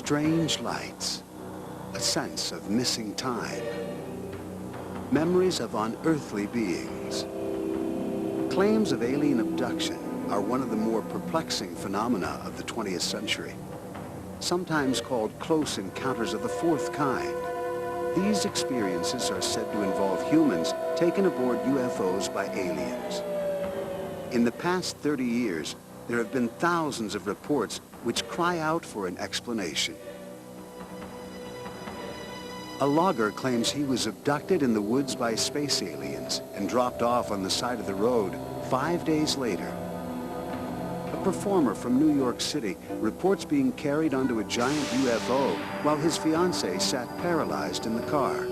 Strange lights, a sense of missing time, memories of unearthly beings. Claims of alien abduction are one of the more perplexing phenomena of the 20th century, sometimes called close encounters of the fourth kind. These experiences are said to involve humans taken aboard UFOs by aliens. In the past 30 years, there have been thousands of reports which cry out for an explanation. A logger claims he was abducted in the woods by space aliens and dropped off on the side of the road 5 days later. A performer from New York City reports being carried onto a giant UFO while his fiancée sat paralyzed in the car.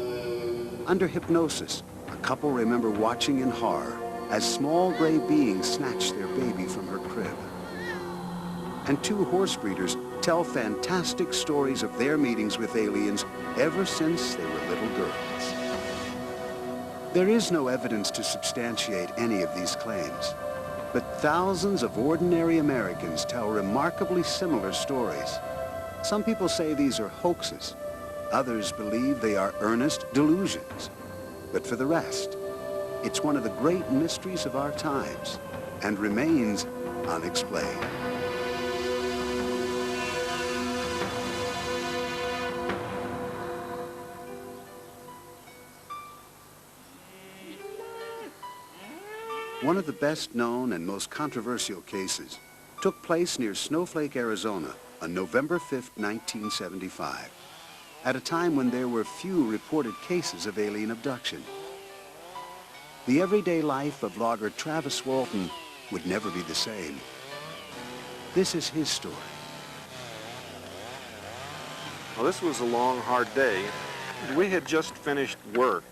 Under hypnosis, a couple remember watching in horror as small gray beings snatched their baby from her crib. And two horse breeders tell fantastic stories of their meetings with aliens ever since they were little girls. There is no evidence to substantiate any of these claims, but thousands of ordinary Americans tell remarkably similar stories. Some people say these are hoaxes. Others believe they are earnest delusions. But for the rest, it's one of the great mysteries of our times and remains unexplained. One of the best known and most controversial cases took place near Snowflake, Arizona on November 5, 1975, at a time when there were few reported cases of alien abduction. The everyday life of logger Travis Walton would never be the same. This is his story. Well, this was a long, hard day. We had just finished work.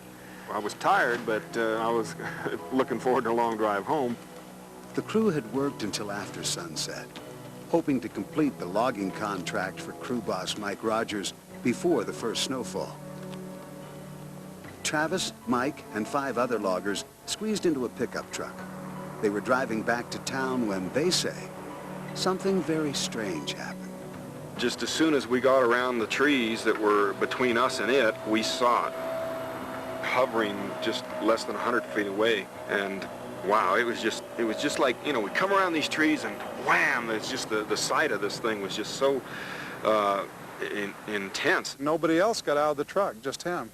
I was tired, but I was looking forward to a long drive home. The crew had worked until after sunset, hoping to complete the logging contract for crew boss Mike Rogers before the first snowfall. Travis, Mike, and 5 other loggers squeezed into a pickup truck. They were driving back to town when, they say, something very strange happened. Just as soon as we got around the trees that were between us and it, we saw it hovering just less than 100 feet away. And wow, it was just like, you know, we come around these trees and wham, it's just the sight of this thing was just so intense. Nobody else got out of the truck, just him.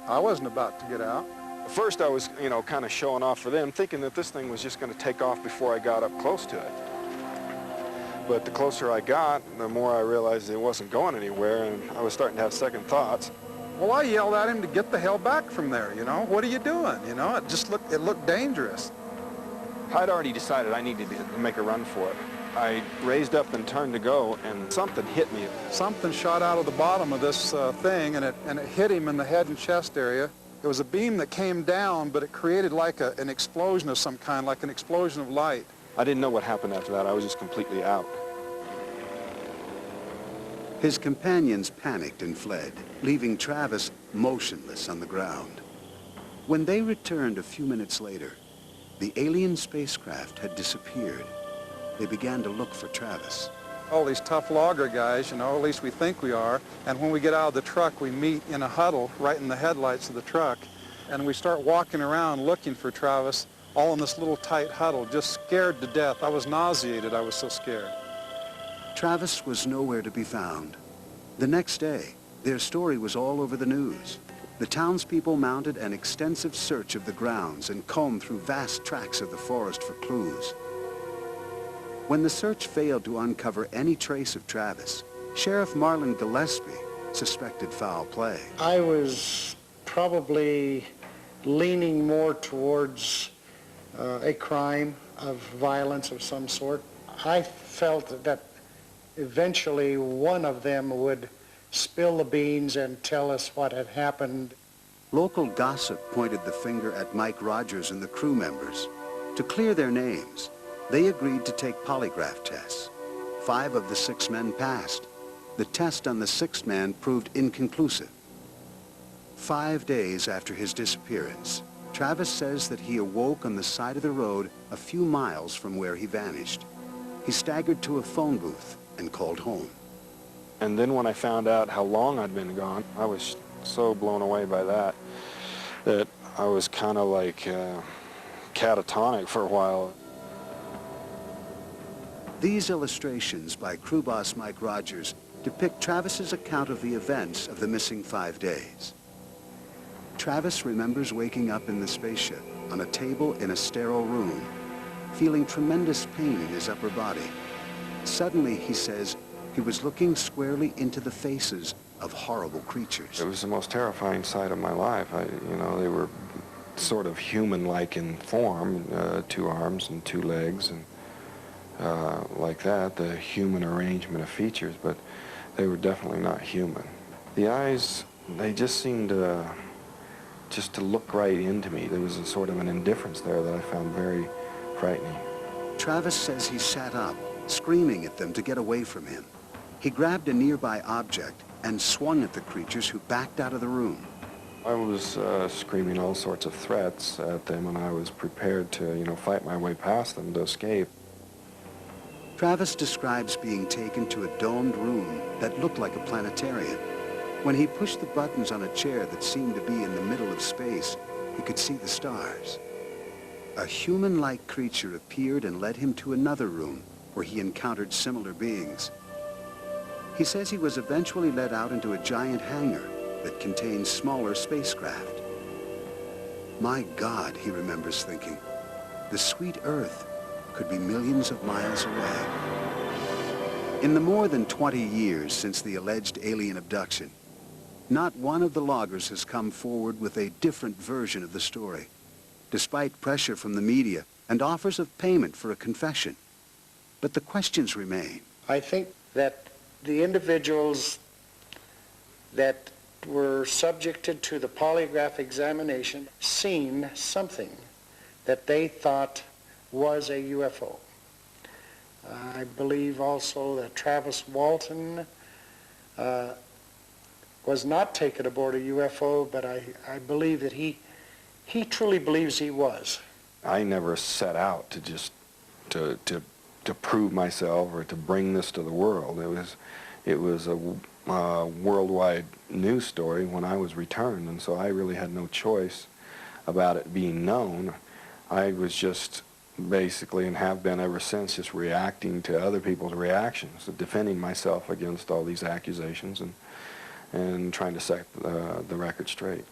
I wasn't about to get out. First I was, you know, kind of showing off for them, thinking that this thing was just going to take off before I got up close to it. But the closer I got, the more I realized it wasn't going anywhere, and I was starting to have second thoughts. Well, I yelled at him to get the hell back from there, you know? What are you doing? You know, it looked dangerous. I'd already decided I needed to make a run for it. I raised up and turned to go, and something hit me. Something shot out of the bottom of this thing, and it hit him in the head and chest area. It was a beam that came down, but it created like an explosion of some kind, like an explosion of light. I didn't know what happened after that. I was just completely out. His companions panicked and fled, leaving Travis motionless on the ground. When they returned a few minutes later, the alien spacecraft had disappeared. They began to look for Travis. All these tough logger guys, you know, at least we think we are, and when we get out of the truck, we meet in a huddle right in the headlights of the truck, and we start walking around looking for Travis, all in this little tight huddle, just scared to death. I was nauseated, I was so scared. Travis was nowhere to be found. The next day, their story was all over the news. The townspeople mounted an extensive search of the grounds and combed through vast tracts of the forest for clues. When the search failed to uncover any trace of Travis, Sheriff Marlon Gillespie suspected foul play. I was probably leaning more towards a crime of violence of some sort. I felt that eventually one of them would spill the beans and tell us what had happened. Local gossip pointed the finger at Mike Rogers and the crew members. To clear their names, they agreed to take polygraph tests. 5 of the 6 men passed. The test on the 6th man proved inconclusive. 5 days after his disappearance, Travis says that he awoke on the side of the road a few miles from where he vanished. He staggered to a phone booth and called home. And then when I found out how long I'd been gone, I was so blown away by that that I was kind of like catatonic for a while. These illustrations by crew boss Mike Rogers depict Travis's account of the events of the missing 5 days. Travis remembers waking up in the spaceship on a table in a sterile room, feeling tremendous pain in his upper body. Suddenly, he says, he was looking squarely into the faces of horrible creatures. It was the most terrifying sight of my life. You know, they were sort of human-like in form, 2 arms and 2 legs, and like that, the human arrangement of features, but they were definitely not human. The eyes, they just seemed to look right into me. There was a sort of an indifference there that I found very frightening. Travis says he sat up, screaming at them to get away from him. He grabbed a nearby object and swung at the creatures who backed out of the room. I was screaming all sorts of threats at them, and I was prepared to, you know, fight my way past them to escape. Travis describes being taken to a domed room that looked like a planetarium. When he pushed the buttons on a chair that seemed to be in the middle of space, he could see the stars. A human-like creature appeared and led him to another room where he encountered similar beings. He says he was eventually led out into a giant hangar that contains smaller spacecraft. My God, he remembers thinking, the sweet Earth could be millions of miles away. In the more than 20 years since the alleged alien abduction, not one of the loggers has come forward with a different version of the story, despite pressure from the media and offers of payment for a confession. But the questions remain. I think that the individuals that were subjected to the polygraph examination seen something that they thought was a UFO. I believe also that Travis Walton was not taken aboard a UFO, but I believe that he truly believes he was. I never set out to just to prove myself or to bring this to the world. It was a worldwide news story when I was returned, and so I really had no choice about it being known. I was just basically, and have been ever since, just reacting to other people's reactions, defending myself against all these accusations and trying to set the record straight.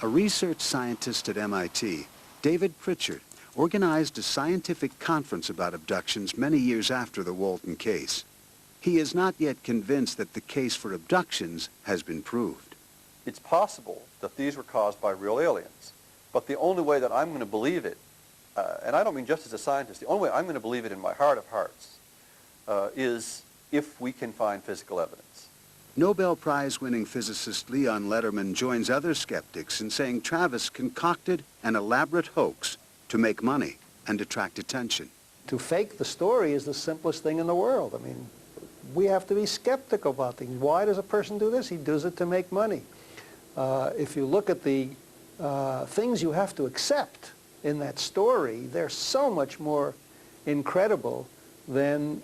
A research scientist at MIT, David Pritchard, organized a scientific conference about abductions many years after the Walton case. He is not yet convinced that the case for abductions has been proved. It's possible that these were caused by real aliens, but the only way that I'm going to believe it, and I don't mean just as a scientist, the only way I'm going to believe it in my heart of hearts is if we can find physical evidence. Nobel Prize-winning physicist Leon Lederman joins other skeptics in saying Travis concocted an elaborate hoax to make money and attract attention. To fake the story is the simplest thing in the world. I mean, we have to be skeptical about things. Why does a person do this? He does it to make money. If you look at the things you have to accept in that story, they're so much more incredible than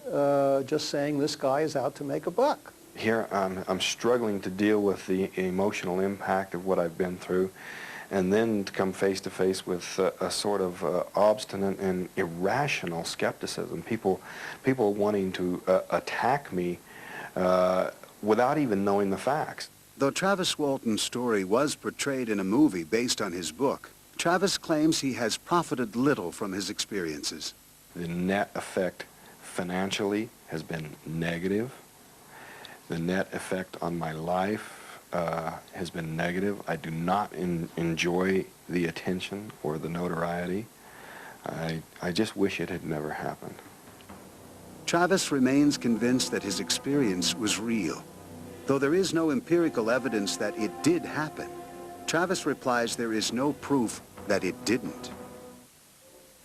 just saying this guy is out to make a buck. Here I'm struggling to deal with the emotional impact of what I've been through, and then to come face to face with a sort of obstinate and irrational skepticism. People wanting to attack me without even knowing the facts. Though Travis Walton's story was portrayed in a movie based on his book, Travis claims he has profited little from his experiences. The net effect financially has been negative. The net effect on my life has been negative. I do not enjoy the attention or the notoriety. I just wish it had never happened. Travis remains convinced that his experience was real. Though there is no empirical evidence that it did happen, Travis replies there is no proof that it didn't.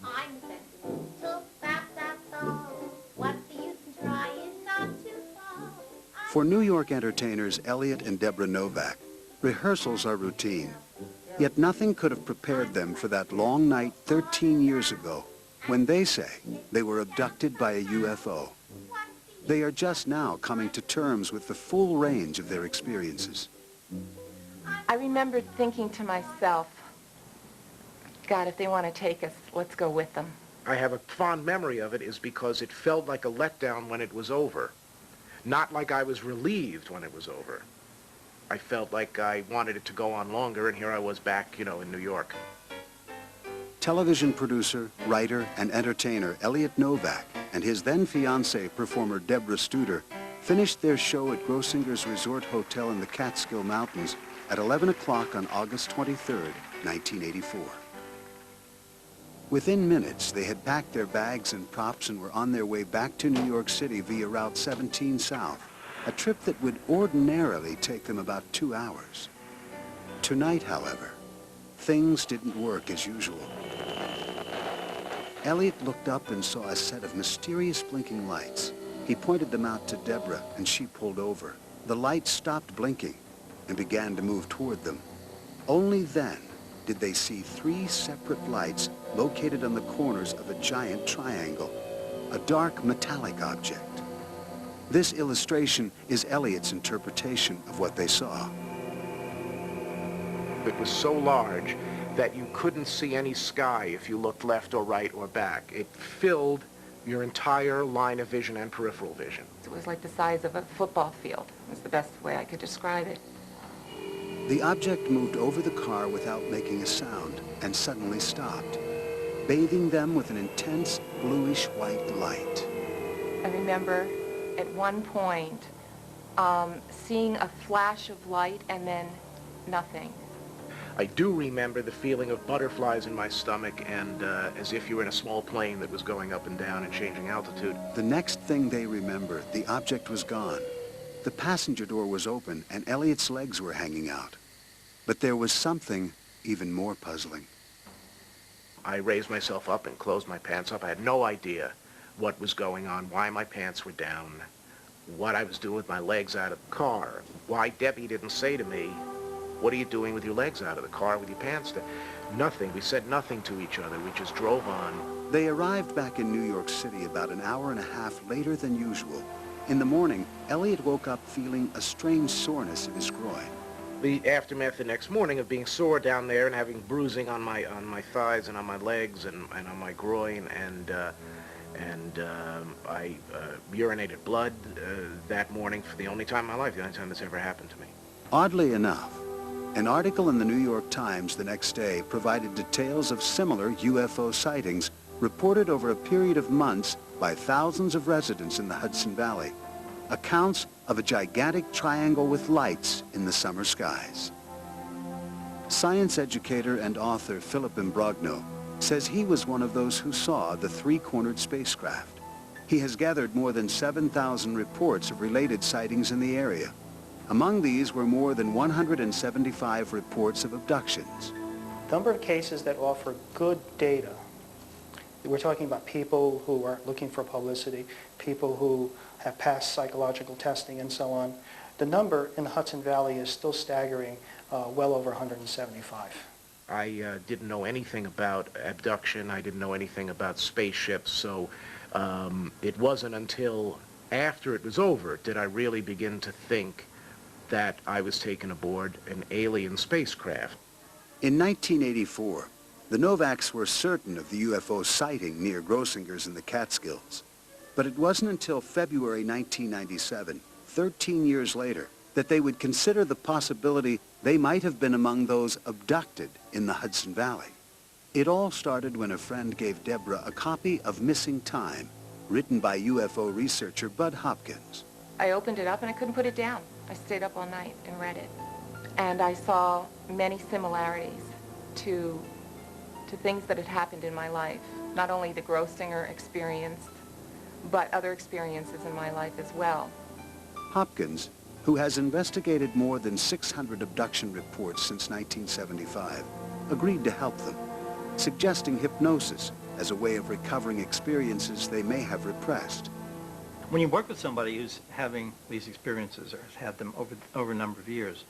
I'm sentimental, that's all. What's the use in trying not to fall? For New York entertainers Elliot and Deborah Novak, rehearsals are routine. Yet nothing could have prepared them for that long night 13 years ago when they say they were abducted by a UFO. What's the They are just now coming to terms with the full range of their experiences. I remember thinking to myself, God, if they want to take us, let's go with them. I have a fond memory of it is because it felt like a letdown when it was over. Not like I was relieved when it was over. I felt like I wanted it to go on longer, and here I was back, you know, in New York. Television producer, writer, and entertainer Elliot Novak and his then-fiancée, performer Deborah Studer, finished their show at Grossinger's Resort Hotel in the Catskill Mountains at 11 o'clock on August 23, 1984. Within minutes, they had packed their bags and props and were on their way back to New York City via Route 17 South, a trip that would ordinarily take them about 2 hours. Tonight, however, things didn't work as usual. Elliot looked up and saw a set of mysterious blinking lights. He pointed them out to Deborah, and she pulled over. The lights stopped blinking and began to move toward them. Only then did they see 3 separate lights located on the corners of a giant triangle, a dark metallic object. This illustration is Elliot's interpretation of what they saw. It was so large that you couldn't see any sky if you looked left or right or back. It filled your entire line of vision and peripheral vision. It was like the size of a football field. It was the best way I could describe it. The object moved over the car without making a sound and suddenly stopped, bathing them with an intense bluish-white light. I remember at one point seeing a flash of light and then nothing. I do remember the feeling of butterflies in my stomach and as if you were in a small plane that was going up and down and changing altitude. The next thing they remembered, the object was gone. The passenger door was open and Elliot's legs were hanging out. But there was something even more puzzling. I raised myself up and closed my pants up. I had no idea what was going on, why my pants were down, what I was doing with my legs out of the car, why Debbie didn't say to me, "What are you doing with your legs out of the car with your pants down?" Nothing. We said nothing to each other. We just drove on. They arrived back in New York City about an hour and a half later than usual. In the morning, Elliot woke up feeling a strange soreness in his groin. The aftermath the next morning of being sore down there and having bruising on my thighs and on my legs and on my groin, and I urinated blood that morning for the only time in my life, the only time this ever happened to me. Oddly enough, an article in the New York Times the next day provided details of similar UFO sightings reported over a period of months by thousands of residents in the Hudson Valley. Accounts of a gigantic triangle with lights in the summer skies. Science educator and author Philip Imbrogno says he was one of those who saw the 3-cornered spacecraft. He has gathered more than 7,000 reports of related sightings in the area. Among these were more than 175 reports of abductions. Number of cases that offer good data. We're talking about people who are looking for publicity, people who have passed psychological testing and so on. The number in the Hudson Valley is still staggering, well over 175. I didn't know anything about abduction. I didn't know anything about spaceships, so it wasn't until after it was over did I really begin to think that I was taken aboard an alien spacecraft. In 1984, the Novaks were certain of the UFO sighting near Grossinger's in the Catskills. But it wasn't until February 1997, 13 years later, that they would consider the possibility they might have been among those abducted in the Hudson Valley. It all started when a friend gave Deborah a copy of Missing Time, written by UFO researcher Bud Hopkins. I opened it up and I couldn't put it down. I stayed up all night and read it. And I saw many similarities to things that had happened in my life. Not only the Grossinger experience, but other experiences in my life as well. Hopkins, who has investigated more than 600 abduction reports since 1975, agreed to help them, suggesting hypnosis as a way of recovering experiences they may have repressed. When you work with somebody who's having these experiences or has had them over a number of years,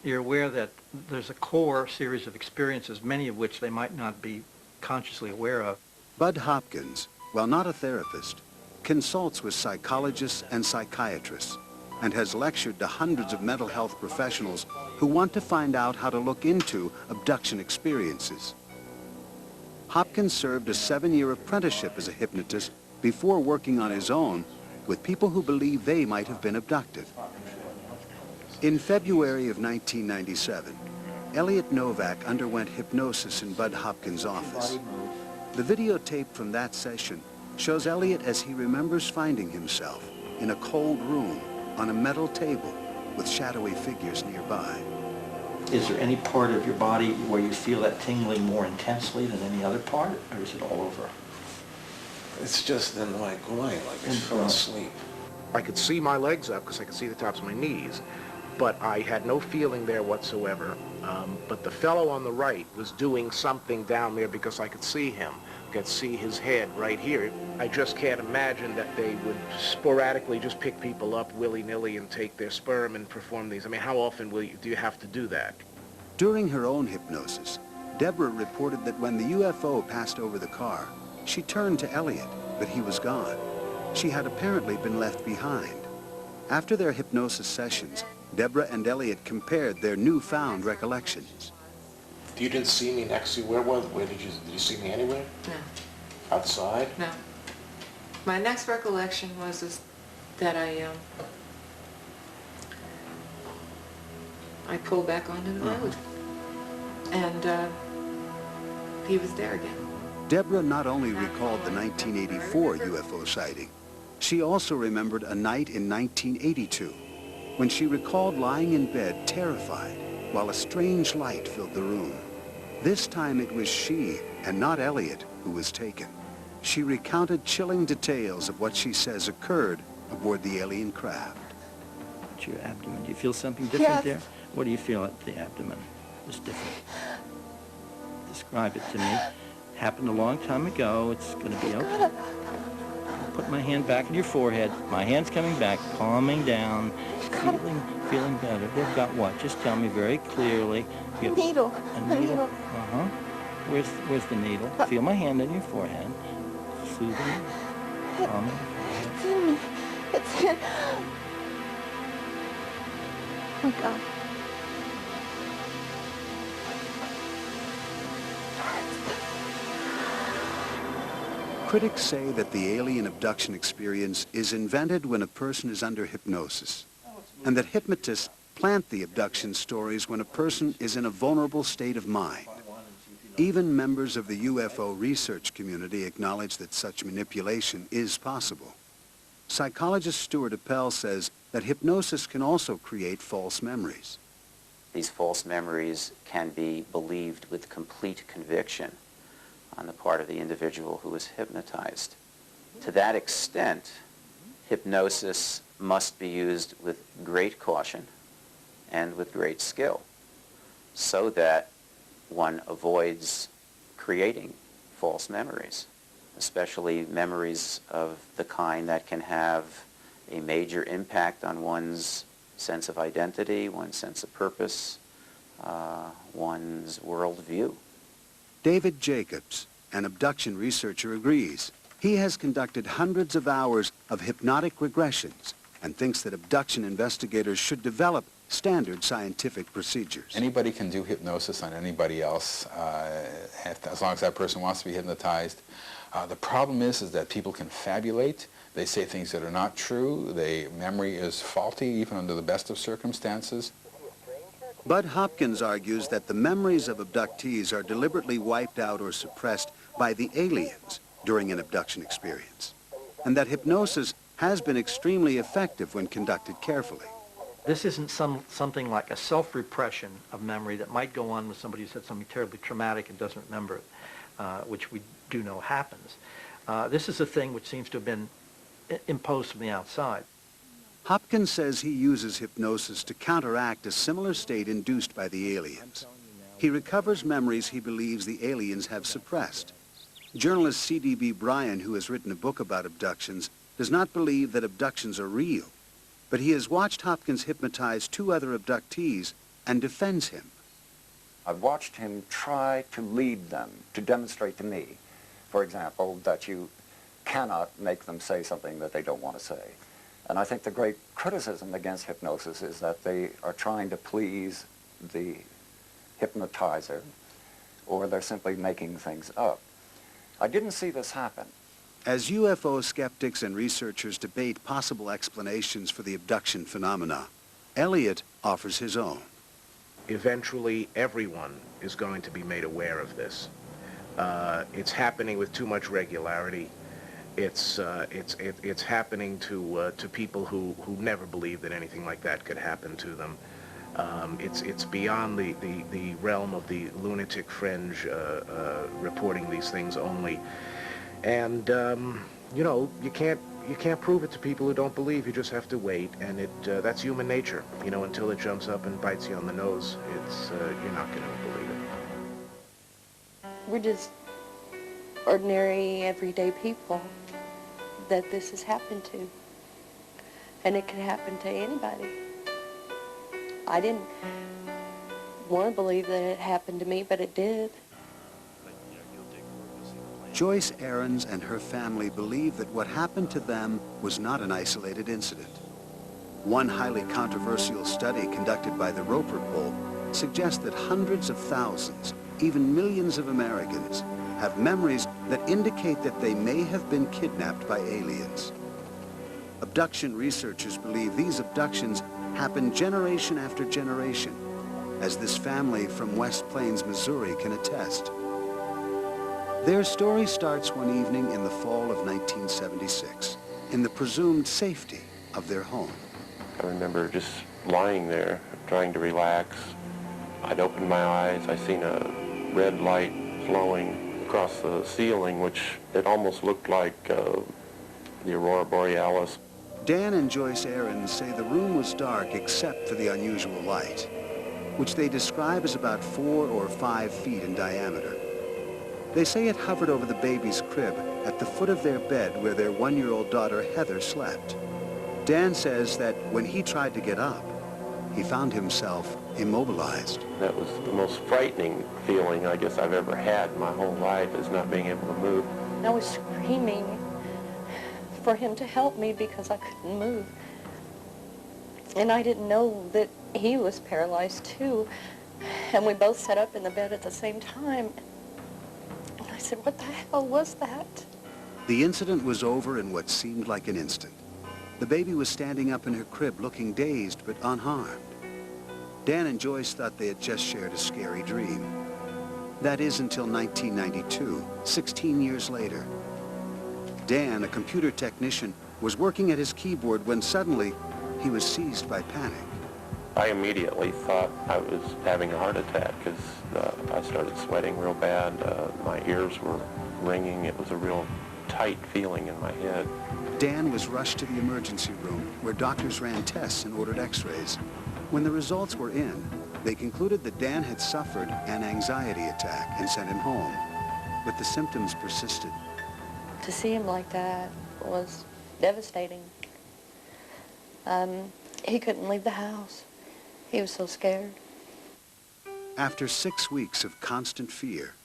you're aware that there's a core series of experiences, many of which they might not be consciously aware of. Bud Hopkins, while not a therapist, consults with psychologists and psychiatrists and has lectured to hundreds of mental health professionals who want to find out how to look into abduction experiences. Hopkins served a 7-year apprenticeship as a hypnotist before working on his own with people who believe they might have been abducted. In February of 1997, Elliot Novak underwent hypnosis in Bud Hopkins' office. The videotape from that session shows Elliot as he remembers finding himself in a cold room on a metal table with shadowy figures nearby. Is there any part of your body where you feel that tingling more intensely than any other part, or is it all over? It's just in my groin, like I fell asleep. I could see my legs up because I could see the tops of my knees, but I had no feeling there whatsoever. But the fellow on the right was doing something down there because I could see him. I could see his head right here. I just can't imagine that they would sporadically just pick people up willy-nilly and take their sperm and perform these. I mean, how often do you have to do that? During her own hypnosis, Deborah reported that when the UFO passed over the car, she turned to Elliot, but he was gone. She had apparently been left behind. After their hypnosis sessions, Deborah and Elliot compared their newfound recollections. You didn't see me next to you. Where did you see me anywhere? No. Outside? No. My next recollection was that I pulled back onto the road, and he was there again. Deborah not only recalled the 1984 UFO sighting, she also remembered a night in 1982 when she recalled lying in bed terrified while a strange light filled the room. This time it was she and not Elliot who was taken. She recounted chilling details of what she says occurred aboard the alien craft. It's your abdomen. Do you feel something different there? What do you feel at the abdomen? It's different. Describe it to me. Happened a long time ago. It's going to be okay. I'll put my hand back on your forehead. My hand's coming back, calming down, feeling better. They've got what? Just tell me very clearly. A needle. A needle? Uh-huh. Where's the needle? Feel my hand on your forehead. Soothing, calming. It's in me. It's in. Oh, God. Critics say that the alien abduction experience is invented when a person is under hypnosis, and that hypnotists plant the abduction stories when a person is in a vulnerable state of mind. Even members of the UFO research community acknowledge that such manipulation is possible. Psychologist Stuart Appel says that hypnosis can also create false memories. These false memories can be believed with complete conviction on the part of the individual who is hypnotized. To that extent, hypnosis must be used with great caution and with great skill so that one avoids creating false memories, especially memories of the kind that can have a major impact on one's sense of identity, one's sense of purpose, one's worldview. David Jacobs, an abduction researcher, agrees. He has conducted hundreds of hours of hypnotic regressions and thinks that abduction investigators should develop standard scientific procedures. Anybody can do hypnosis on anybody else as long as that person wants to be hypnotized. The problem is that people can fabulate. They say things that are not true. Memory is faulty even under the best of circumstances. Bud Hopkins argues that the memories of abductees are deliberately wiped out or suppressed by the aliens during an abduction experience, and that hypnosis has been extremely effective when conducted carefully. This isn't something like a self-repression of memory that might go on with somebody who said something terribly traumatic and doesn't remember it, which we do know happens. This is a thing which seems to have been imposed from the outside. Hopkins says he uses hypnosis to counteract a similar state induced by the aliens. He recovers memories he believes the aliens have suppressed. Journalist C.D.B. Bryan, who has written a book about abductions, does not believe that abductions are real, but he has watched Hopkins hypnotize 2 other abductees and defends him. I've watched him try to lead them, to demonstrate to me, for example, that you cannot make them say something that they don't want to say. And I think the great criticism against hypnosis is that they are trying to please the hypnotizer, or they're simply making things up. I didn't see this happen. As UFO skeptics and researchers debate possible explanations for the abduction phenomena, Elliot offers his own. Eventually, everyone is going to be made aware of this. It's happening with too much regularity. It's happening to people who never believed that anything like that could happen to them. It's beyond the realm of the lunatic fringe reporting these things only. And you know, you can't prove it to people who don't believe. You just have to wait, and that's human nature. You know, until it jumps up and bites you on the nose, you're not going to believe it. We're just ordinary, everyday people that this has happened to, and it can happen to anybody. I didn't want to believe that it happened to me, but it did. Joyce Ahrens and her family believe that what happened to them was not an isolated incident. One highly controversial study conducted by the Roper poll suggests that hundreds of thousands, even millions of Americans, have memories that indicate that they may have been kidnapped by aliens. Abduction researchers believe these abductions happen generation after generation, as this family from West Plains, Missouri can attest. Their story starts one evening in the fall of 1976, in the presumed safety of their home. I remember just lying there, trying to relax. I'd opened my eyes, I seen a red light flowing across the ceiling, which it almost looked like the Aurora Borealis. Dan and Joyce Ahrens say the room was dark except for the unusual light, which they describe as about 4 or 5 feet in diameter. They say it hovered over the baby's crib at the foot of their bed where their 1-year-old daughter Heather slept. Dan says that when he tried to get up, he found himself immobilized. That was the most frightening feeling I guess I've ever had in my whole life, is not being able to move. I was screaming for him to help me because I couldn't move. And I didn't know that he was paralyzed too. And we both sat up in the bed at the same time. And I said, what the hell was that? The incident was over in what seemed like an instant. The baby was standing up in her crib looking dazed but unharmed. Dan and Joyce thought they had just shared a scary dream. That is until 1992, 16 years later. Dan, a computer technician, was working at his keyboard when suddenly he was seized by panic. I immediately thought I was having a heart attack because I started sweating real bad. My ears were ringing. It was a real tight feeling in my head. Dan was rushed to the emergency room where doctors ran tests and ordered x-rays. When the results were in, they concluded that Dan had suffered an anxiety attack and sent him home. But the symptoms persisted. To see him like that was devastating. He couldn't leave the house. He was so scared. After 6 weeks of constant fear,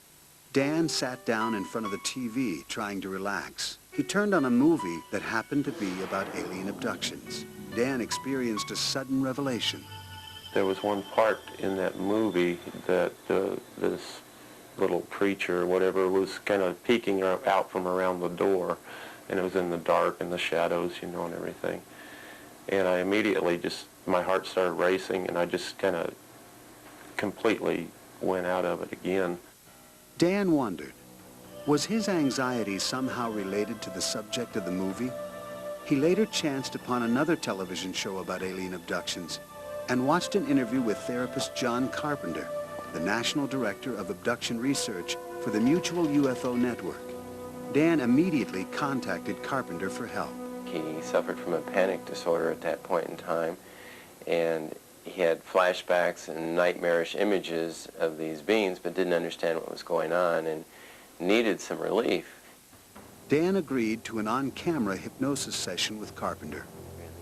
Dan sat down in front of the TV trying to relax. He turned on a movie that happened to be about alien abductions. Dan experienced a sudden revelation. There was one part in that movie that this little creature, whatever, was kind of peeking out from around the door, and it was in the dark and the shadows, you know, and everything. And I immediately just, my heart started racing, and I just kind of completely went out of it again. Dan wondered, was his anxiety somehow related to the subject of the movie? He later chanced upon another television show about alien abductions and watched an interview with therapist John Carpenter, the National Director of Abduction Research for the Mutual UFO Network. Dan immediately contacted Carpenter for help. He suffered from a panic disorder at that point in time, and he had flashbacks and nightmarish images of these beings, but didn't understand what was going on and needed some relief. Dan agreed to an on-camera hypnosis session with Carpenter,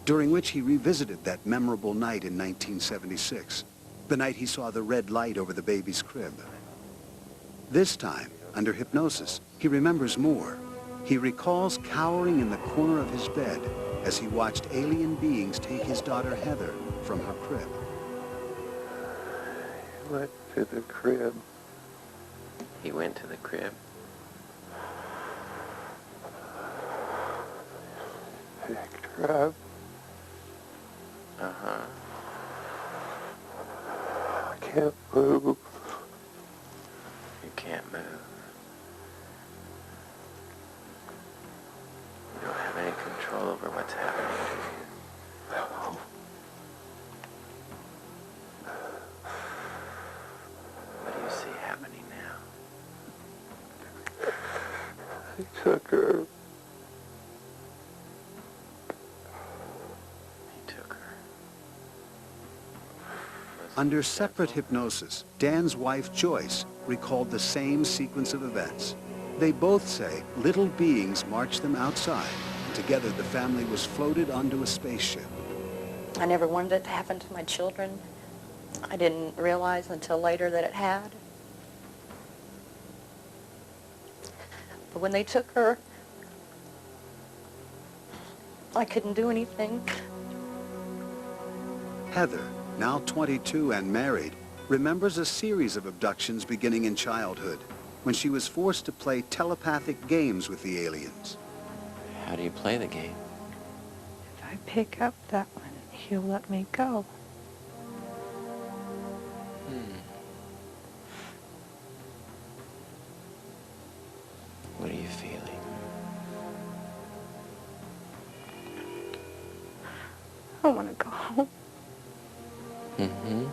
during which he revisited that memorable night in 1976, the night he saw the red light over the baby's crib. This time, under hypnosis, he remembers more. He recalls cowering in the corner of his bed as he watched alien beings take his daughter Heather from her crib. He went to the crib. He went to the crib. Picked her up. Uh-huh. I can't move. You can't move. You don't have any control over what's happening to you. No. What do you see happening now? He took her. He took her. Under separate hypnosis, Dan's wife Joyce recalled the same sequence of events. They both say little beings marched them outside, and together the family was floated onto a spaceship. I never wanted it to happen to my children. I didn't realize until later that it had. But when they took her, I couldn't do anything. Heather, now 22 and married, remembers a series of abductions beginning in childhood, when she was forced to play telepathic games with the aliens. How do you play the game? If I pick up that one, he'll let me go. What are you feeling? I want to go home. Mm-hmm.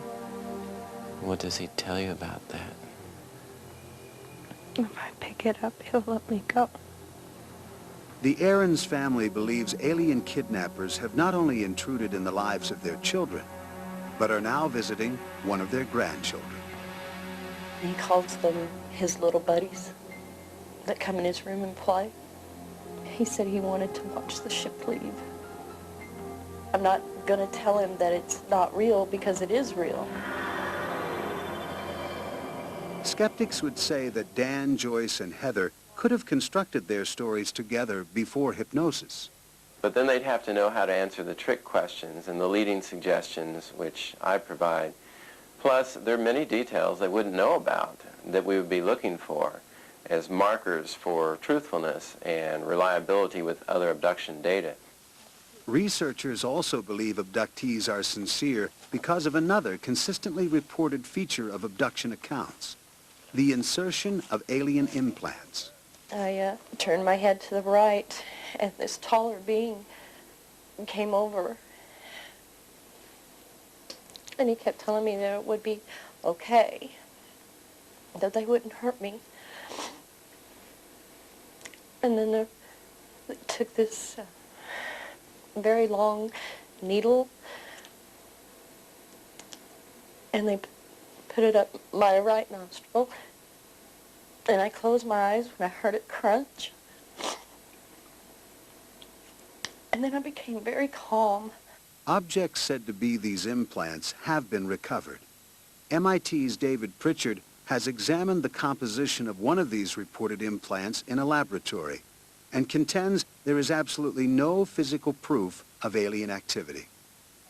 What does he tell you about that? If I pick it up, he'll let me go. The Aarons family believes alien kidnappers have not only intruded in the lives of their children, but are now visiting one of their grandchildren. He calls them his little buddies that come in his room and play. He said he wanted to watch the ship leave. I'm not going to tell him that it's not real because it is real. Skeptics would say that Dan, Joyce, and Heather could have constructed their stories together before hypnosis. But then they'd have to know how to answer the trick questions and the leading suggestions which I provide. Plus, there are many details they wouldn't know about that we would be looking for as markers for truthfulness and reliability with other abduction data. Researchers also believe abductees are sincere because of another consistently reported feature of abduction accounts: the insertion of alien implants. I turned my head to the right, and this taller being came over. And he kept telling me that it would be okay, that they wouldn't hurt me. And then they took this very long needle, and they put it up my right nostril, and I closed my eyes when I heard it crunch. And then I became very calm. Objects said to be these implants have been recovered. MIT's David Pritchard has examined the composition of one of these reported implants in a laboratory and contends there is absolutely no physical proof of alien activity.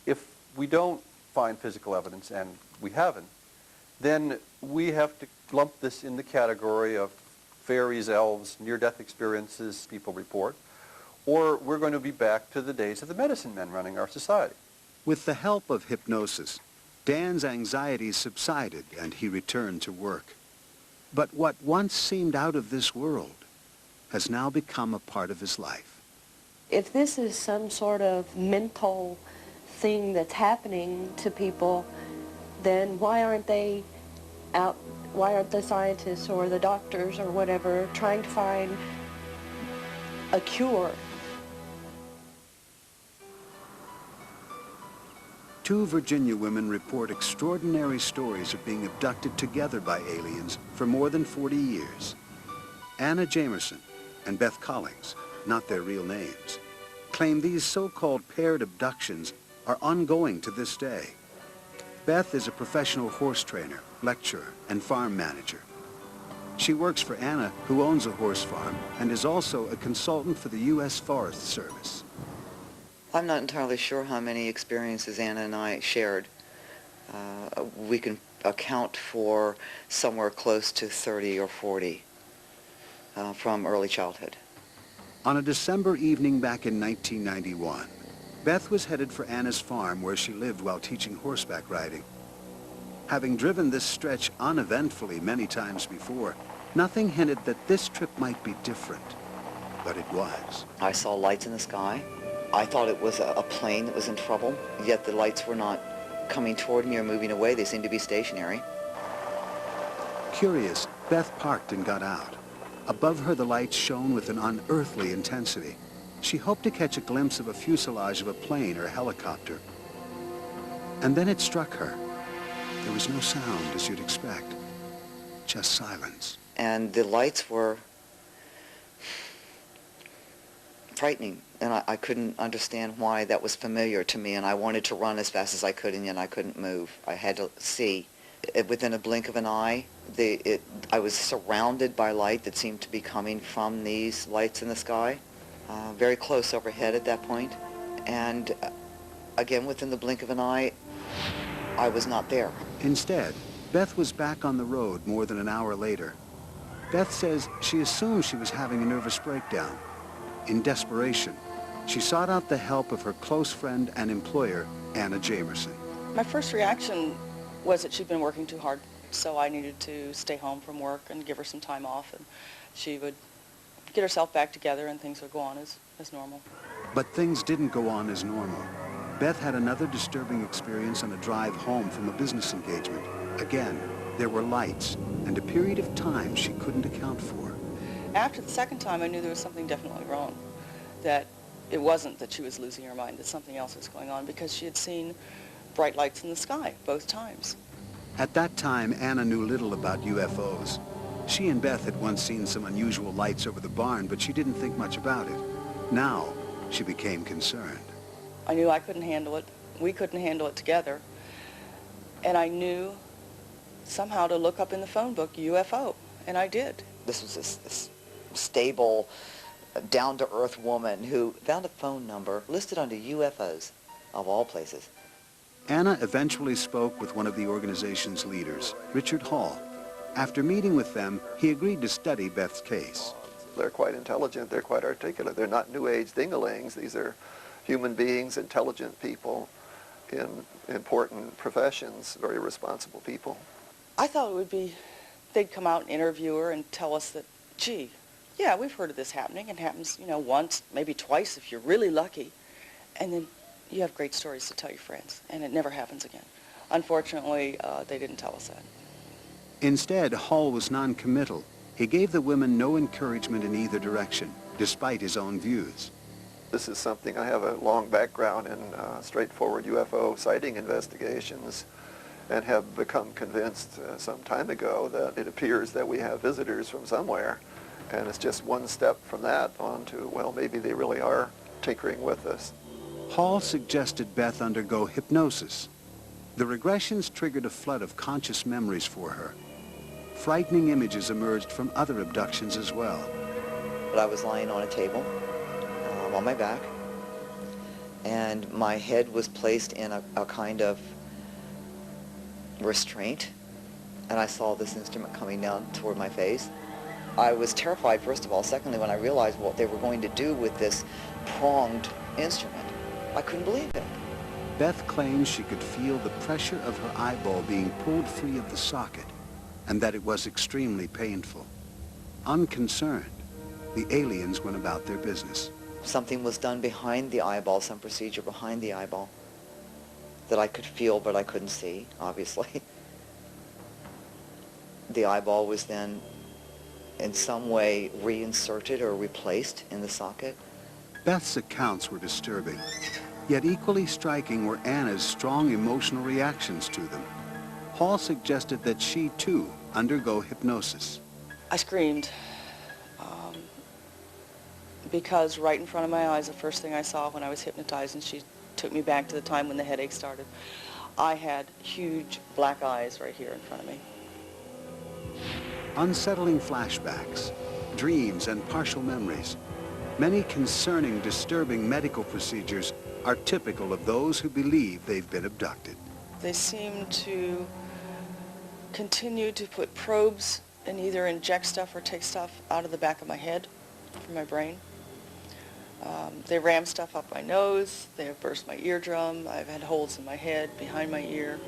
If we don't find physical evidence, and we haven't, then we have to lump this in the category of fairies, elves, near-death experiences people report, or we're going to be back to the days of the medicine men running our society. With the help of hypnosis, Dan's anxiety subsided and he returned to work. But what once seemed out of this world has now become a part of his life. If this is some sort of mental thing that's happening to people, then why aren't they out, why aren't the scientists or the doctors or whatever trying to find a cure? Two Virginia women report extraordinary stories of being abducted together by aliens for more than 40 years. Anna Jamerson and Beth Collings, not their real names, claim these so-called paired abductions are ongoing to this day. Beth is a professional horse trainer, lecturer, and farm manager. She works for Anna, who owns a horse farm, and is also a consultant for the U.S. Forest Service. I'm not entirely sure how many experiences Anna and I shared. We can account for somewhere close to 30 or 40 from early childhood. On a December evening back in 1991, Beth was headed for Anna's farm where she lived while teaching horseback riding. Having driven this stretch uneventfully many times before, nothing hinted that this trip might be different, but it was. I saw lights in the sky. I thought it was a plane that was in trouble, yet the lights were not coming toward me or moving away. They seemed to be stationary. Curious, Beth parked and got out. Above her, the lights shone with an unearthly intensity. She hoped to catch a glimpse of a fuselage of a plane or helicopter. And then it struck her. There was no sound, as you'd expect. Just silence. And the lights were frightening, and I couldn't understand why that was familiar to me, and I wanted to run as fast as I could, and yet I couldn't move. I had to see. Within a blink of an eye, I was surrounded by light that seemed to be coming from these lights in the sky, very close overhead at that point. And again, within the blink of an eye, I was not there. Instead, Beth was back on the road more than an hour later. Beth says she assumed she was having a nervous breakdown. In desperation, she sought out the help of her close friend and employer, Anna Jamerson. My first reaction was that she'd been working too hard, so I needed to stay home from work and give her some time off, and she would get herself back together and things would go on as normal. But things didn't go on as normal. Beth had another disturbing experience on a drive home from a business engagement. Again, there were lights and a period of time she couldn't account for. After the second time, I knew there was something definitely wrong, that it wasn't that she was losing her mind, that something else was going on, because she had seen bright lights in the sky both times. At that time, Anna knew little about UFOs. She and Beth had once seen some unusual lights over the barn, but she didn't think much about it. Now, she became concerned. I knew I couldn't handle it. We couldn't handle it together. And I knew somehow to look up in the phone book UFO, and I did. This was this stable, down-to-earth woman who found a phone number listed under UFOs, of all places. Anna eventually spoke with one of the organization's leaders, Richard Hall. After meeting with them, he agreed to study Beth's case. They're quite intelligent, they're quite articulate. They're not New Age ding-a-lings. These are human beings, intelligent people in important professions, very responsible people. I thought it would be, they'd come out and interview her and tell us that, gee, yeah, we've heard of this happening. It happens, once, maybe twice if you're really lucky. And then you have great stories to tell your friends, and it never happens again. Unfortunately, they didn't tell us that. Instead, Hall was non-committal. He gave the women no encouragement in either direction, despite his own views. This is something, I have a long background in straightforward UFO sighting investigations, and have become convinced some time ago that it appears that we have visitors from somewhere. And it's just one step from that on to, well, maybe they really are tinkering with us. Hall suggested Beth undergo hypnosis. The regressions triggered a flood of conscious memories for her. Frightening images emerged from other abductions as well. But I was lying on a table, on my back, and my head was placed in a kind of restraint, and I saw this instrument coming down toward my face. I was terrified, first of all. Secondly, when I realized what they were going to do with this pronged instrument, I couldn't believe it. Beth claims she could feel the pressure of her eyeball being pulled free of the socket, and that it was extremely painful. Unconcerned, the aliens went about their business. Something was done behind the eyeball, some procedure behind the eyeball that I could feel but I couldn't see, obviously. The eyeball was then in some way reinserted or replaced in the socket. Beth's accounts were disturbing, yet equally striking were Anna's strong emotional reactions to them. Hall suggested that she, too, undergo hypnosis. I screamed because right in front of my eyes, the first thing I saw when I was hypnotized, and she took me back to the time when the headache started, I had huge black eyes right here in front of me. unsettling flashbacks, dreams, and partial memories. Many concerning, disturbing medical procedures are typical of those who believe they've been abducted. They seem to continue to put probes and either inject stuff or take stuff out of the back of my head from my brain. They ram stuff up my nose. They have burst my eardrum. I've had holes in my head, behind my ear.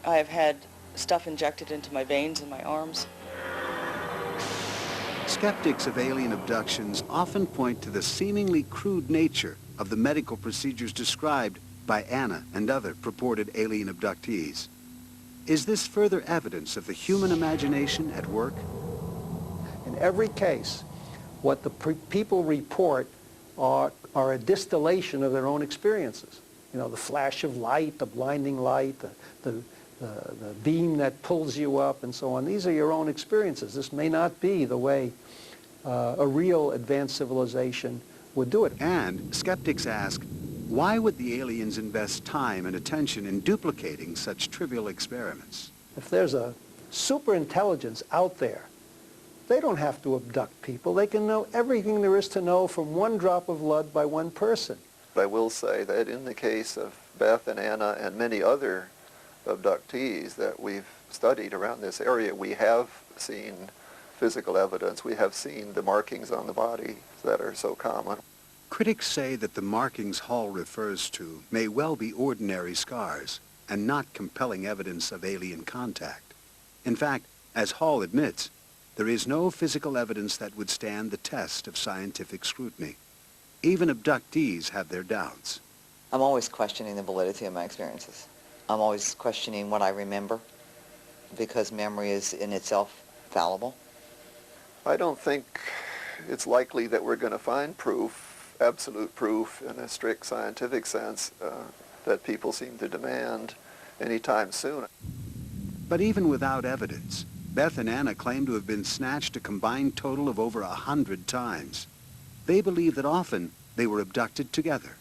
I've had stuff injected into my veins in my arms. Skeptics of alien abductions often point to the seemingly crude nature of the medical procedures described by Anna and other purported alien abductees. Is this further evidence of the human imagination at work? In every case, what the people report are a distillation of their own experiences. You know, the flash of light, the blinding light, the beam that pulls you up, and so on. These are your own experiences. This may not be the way a real advanced civilization would do it. And skeptics ask, why would the aliens invest time and attention in duplicating such trivial experiments? If there's a superintelligence out there, they don't have to abduct people. They can know everything there is to know from one drop of blood by one person. I will say that in the case of Beth and Anna and many other abductees that we've studied around this area, we have seen physical evidence. We have seen the markings on the body that are so common. Critics say that the markings Hall refers to may well be ordinary scars and not compelling evidence of alien contact. In fact, as Hall admits, there is no physical evidence that would stand the test of scientific scrutiny. Even abductees have their doubts. I'm always questioning the validity of my experiences. I'm always questioning what I remember, because memory is in itself fallible. I don't think it's likely that we're going to find proof, absolute proof in a strict scientific sense, that people seem to demand anytime soon. But even without evidence, Beth and Anna claim to have been snatched a combined total of over 100 times. They believe that often they were abducted together.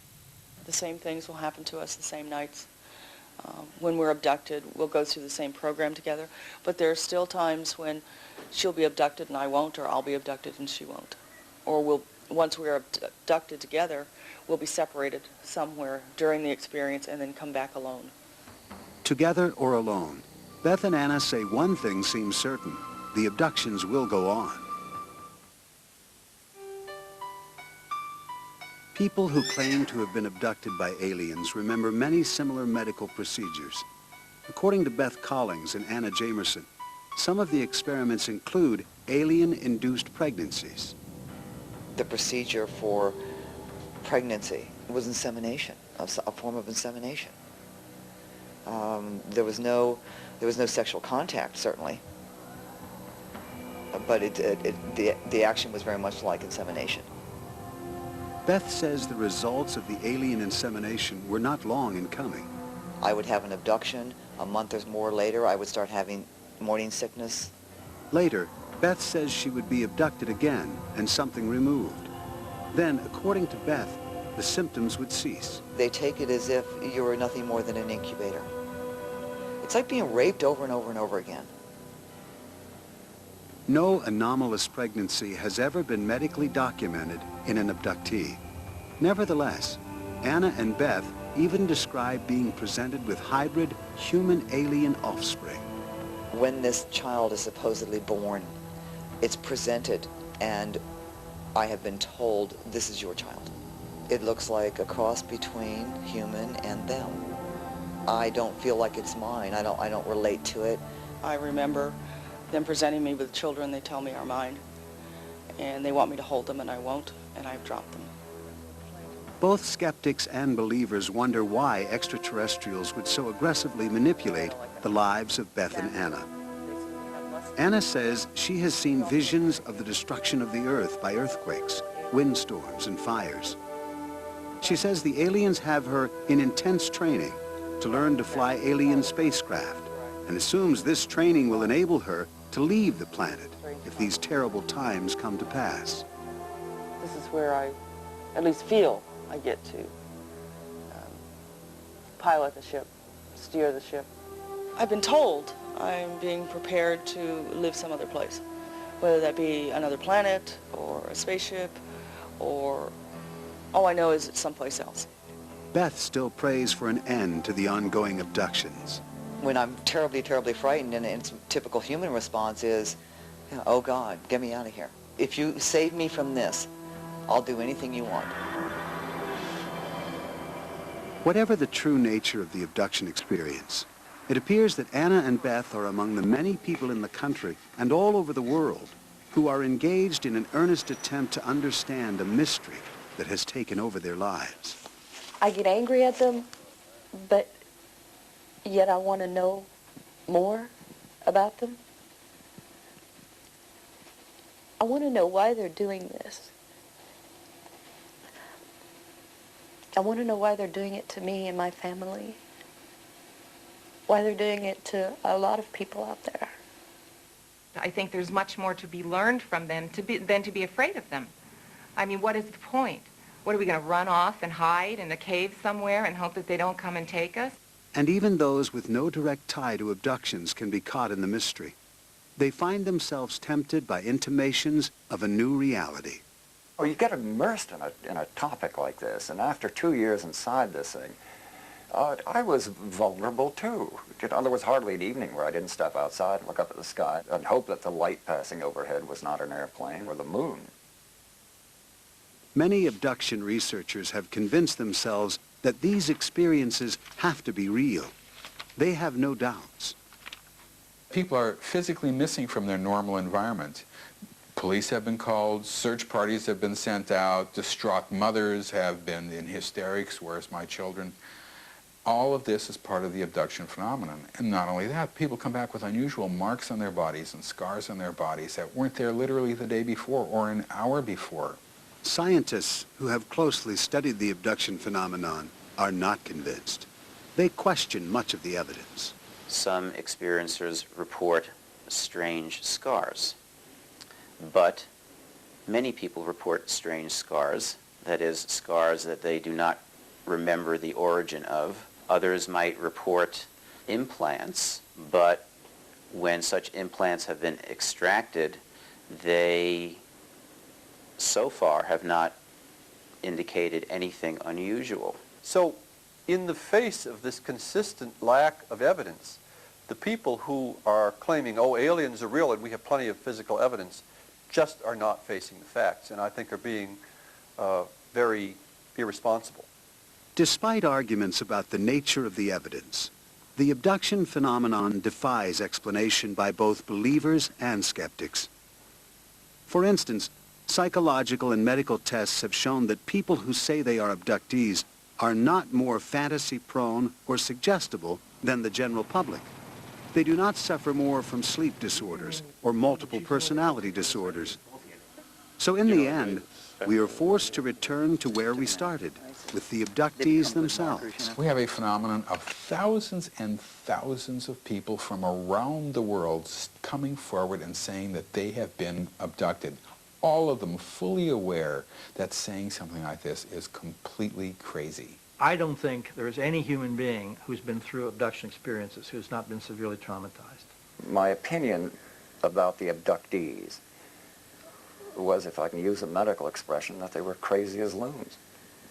The same things will happen to us the same nights. When we're abducted, we'll go through the same program together, but there are still times when she'll be abducted and I won't, or I'll be abducted and she won't. Or once we're abducted together, we'll be separated somewhere during the experience and then come back alone. Together or alone, Beth and Anna say one thing seems certain: the abductions will go on. People who claim to have been abducted by aliens remember many similar medical procedures. According to Beth Collings and Anna Jamerson, some of the experiments include alien-induced pregnancies. The procedure for pregnancy was insemination, a form of insemination. There was no sexual contact, certainly, but the action was very much like insemination. Beth says the results of the alien insemination were not long in coming. I would have an abduction. A month or more later, I would start having morning sickness. Later, Beth says she would be abducted again and something removed. Then, according to Beth, the symptoms would cease. They take it as if you were nothing more than an incubator. It's like being raped over and over and over again. No anomalous pregnancy has ever been medically documented in an abductee. Nevertheless, Anna and Beth even describe being presented with hybrid human-alien offspring. When this child is supposedly born, it's presented, and I have been told, this is your child. It looks like a cross between human and them. I don't feel like it's mine. I don't relate to it. I remember them presenting me with children they tell me are mine, and they want me to hold them, and I won't, and I've dropped them. Both skeptics and believers wonder why extraterrestrials would so aggressively manipulate the lives of Beth and Anna. Anna says she has seen visions of the destruction of the Earth by earthquakes, windstorms, and fires. She says the aliens have her in intense training to learn to fly alien spacecraft, and assumes this training will enable her to leave the planet if these terrible times come to pass. This is where I at least feel I get to pilot the ship, steer the ship. I've been told I'm being prepared to live some other place, whether that be another planet or a spaceship, or all I know is it's someplace else. Beth still prays for an end to the ongoing abductions. When I'm terribly, terribly frightened, and a typical human response is, you know, oh God, get me out of here. If you save me from this, I'll do anything you want. Whatever the true nature of the abduction experience, it appears that Anna and Beth are among the many people in the country and all over the world who are engaged in an earnest attempt to understand a mystery that has taken over their lives. I get angry at them, but yet I want to know more about them. I want to know why they're doing this. I want to know why they're doing it to me and my family. Why they're doing it to a lot of people out there. I think there's much more to be learned from them than to be afraid of them. I mean, what is the point? What, are we going to run off and hide in a cave somewhere and hope that they don't come and take us? And even those with no direct tie to abductions can be caught in the mystery. They find themselves tempted by intimations of a new reality. Well, you get immersed in a topic like this, and after 2 years inside this thing, I was vulnerable too. You know, there was hardly an evening where I didn't step outside and look up at the sky and hope that the light passing overhead was not an airplane or the moon. Many abduction researchers have convinced themselves that these experiences have to be real. They have no doubts. People are physically missing from their normal environment. Police have been called, search parties have been sent out, distraught mothers have been in hysterics, where's my children? All of this is part of the abduction phenomenon. And not only that, people come back with unusual marks on their bodies and scars on their bodies that weren't there literally the day before or an hour before. Scientists who have closely studied the abduction phenomenon are not convinced. They question much of the evidence. Some experiencers report strange scars, but many people report strange scars, that is, scars that they do not remember the origin of. Others might report implants, but when such implants have been extracted, they so far have not indicated anything unusual. So, in the face of this consistent lack of evidence, the people who are claiming, oh, aliens are real and we have plenty of physical evidence, just are not facing the facts, and I think are being very irresponsible. Despite arguments about the nature of the evidence, the abduction phenomenon defies explanation by both believers and skeptics. For instance, psychological and medical tests have shown that people who say they are abductees are not more fantasy-prone or suggestible than the general public. They do not suffer more from sleep disorders or multiple personality disorders. So in the end, we are forced to return to where we started, with the abductees themselves. We have a phenomenon of thousands and thousands of people from around the world coming forward and saying that they have been abducted. All of them fully aware that saying something like this is completely crazy. I don't think there is any human being who's been through abduction experiences who's not been severely traumatized. My opinion about the abductees was, if I can use a medical expression, that they were crazy as loons.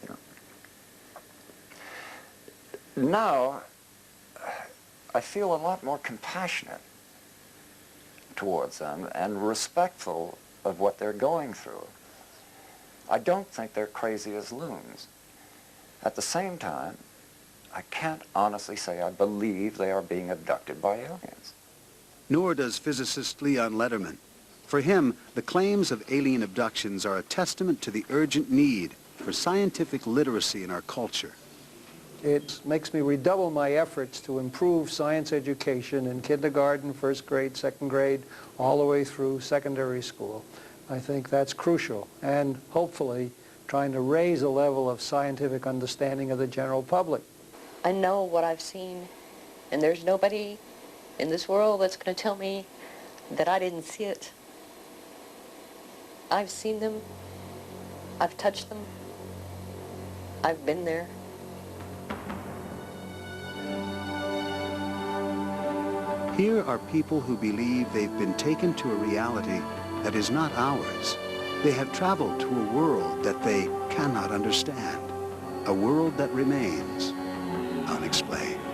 You know? Now, I feel a lot more compassionate towards them and respectful of what they're going through. I don't think they're crazy as loons. At the same time, I can't honestly say I believe they are being abducted by aliens. Nor does physicist Leon Lederman. For him, the claims of alien abductions are a testament to the urgent need for scientific literacy in our culture. It makes me redouble my efforts to improve science education in kindergarten, first grade, second grade, all the way through secondary school. I think that's crucial, and hopefully trying to raise the level of scientific understanding of the general public. I know what I've seen, and there's nobody in this world that's going to tell me that I didn't see it. I've seen them, I've touched them, I've been there. Here are people who believe they've been taken to a reality that is not ours. They have traveled to a world that they cannot understand, a world that remains unexplained.